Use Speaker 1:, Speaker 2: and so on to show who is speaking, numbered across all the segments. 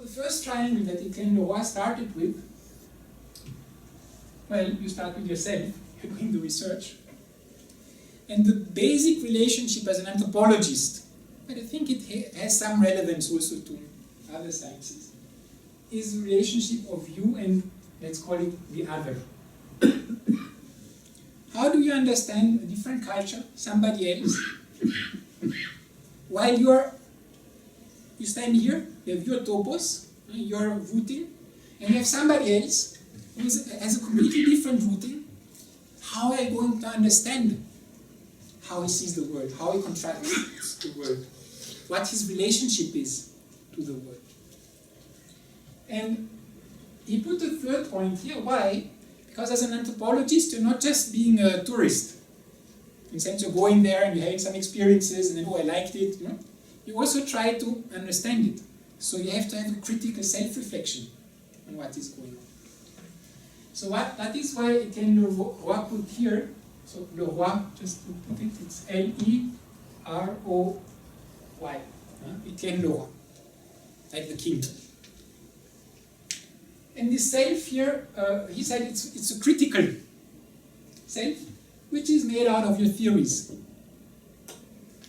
Speaker 1: first triangle that Étienne Le Roy started with, well, you start with yourself, you're doing the research. And the basic relationship as an anthropologist, but I think it has some relevance also to other sciences, is the relationship of you and, let's call it, the other. How do you understand a different culture, somebody else, while you stand here, you have your topos, your rooting, and you have somebody else who has a completely different rooting. How are you going to understand how he sees the world, how he contrasts the world, what his relationship is to the world? And he put a third point here. Why? Because as an anthropologist, you're not just being a tourist. In the sense you're going there and you're having some experiences and then, oh, I liked it. You also try to understand it. So you have to have a critical self-reflection on what is going on. So that is why Étienne Le Roy put here, so Le Roy, just to put it, it's L-E-R-O-Y. Étienne Le Roy, like the king. And this self here, he said it's a critical self, which is made out of your theories.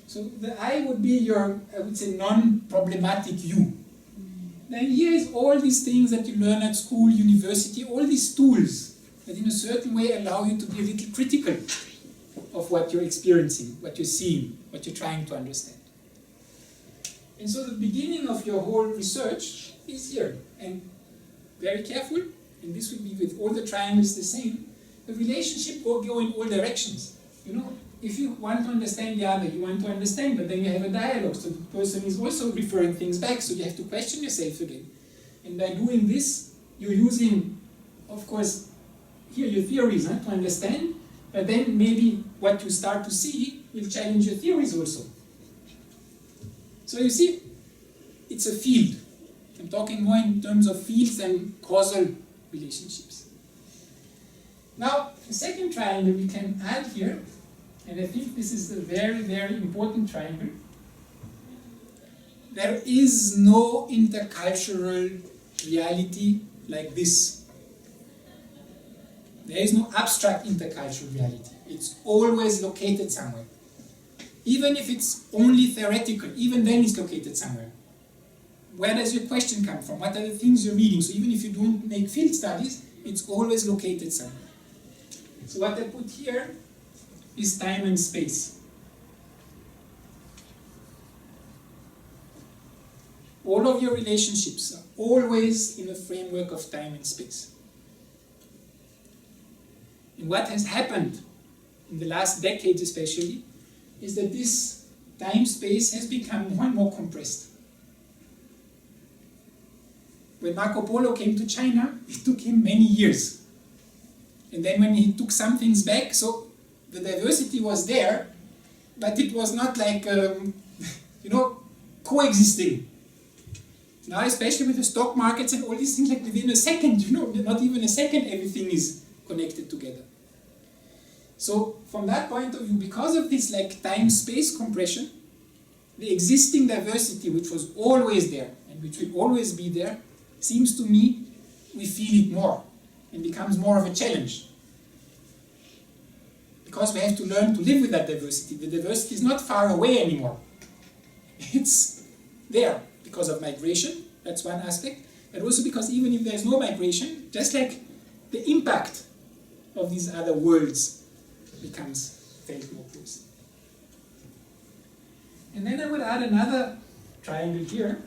Speaker 1: So the I would be your, I would say, non-problematic you. Then here is all these things that you learn at school, university, all these tools that in a certain way allow you to be a little critical of what you're experiencing, what you're seeing, what you're trying to understand. And so the beginning of your whole research is here. And very careful, and this will be with all the triangles the same, the relationship will go in all directions. If you want to understand the other, you want to understand, but then you have a dialogue, so the person is also referring things back, so you have to question yourself again. And by doing this, you're using, of course, here your theories to understand, but then maybe what you start to see will challenge your theories also. So you see, it's a field. I'm talking more in terms of fields and causal relationships. Now, the second triangle we can add here, and I think this is a very, very important triangle. There is no intercultural reality like this. There is no abstract intercultural reality. It's always located somewhere. Even if it's only theoretical, even then it's located somewhere. Where does your question come from? What are the things you're reading? So even if you don't make field studies, it's always located somewhere. So what I put here is time and space. All of your relationships are always in a framework of time and space. And what has happened in the last decades especially is that this time-space has become more and more compressed. When Marco Polo came to China, it took him many years. And then when he took some things back, so the diversity was there, but it was not like, coexisting. Now, especially with the stock markets and all these things, like within a second, not even a second, everything is connected together. So from that point of view, because of this time-space compression, the existing diversity, which was always there and which will always be there, seems to me we feel it more and becomes more of a challenge. Because we have to learn to live with that diversity. The diversity is not far away anymore. It's there because of migration, that's one aspect, but also because even if there's no migration, just like the impact of these other worlds becomes felt more closely. And then I would add another triangle here.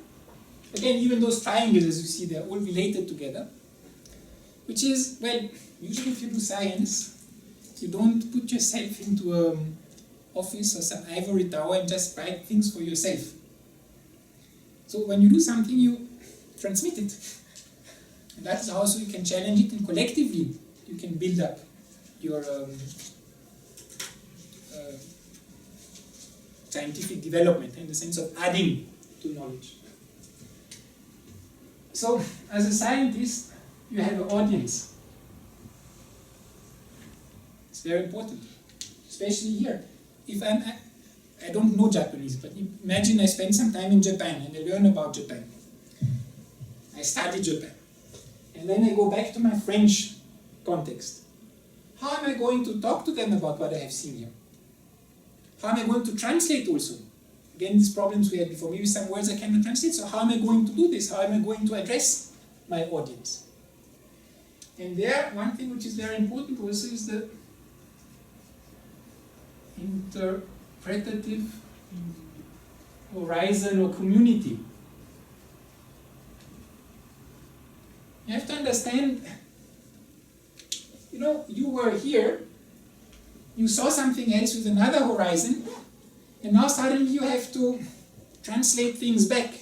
Speaker 1: Again, even those triangles, as you see, they're all related together, which is, well, usually if you do science, you don't put yourself into an office or some ivory tower and just write things for yourself. So when you do something, you transmit it. And that's how also you can challenge it, and collectively you can build up your scientific development in the sense of adding to knowledge. So, as a scientist, you have an audience. It's very important, especially here. If I don't know Japanese, but imagine I spend some time in Japan and I learn about Japan. study Japan. And then I go back to my French context. How am I going to talk to them about what I have seen here? How am I going to translate also? Again, these problems we had before. Maybe some words I cannot translate, so how am I going to do this? How am I going to address my audience? And there, one thing which is very important also is the interpretative horizon or community. You have to understand, you were here, you saw something else with another horizon, and now suddenly you have to translate things back.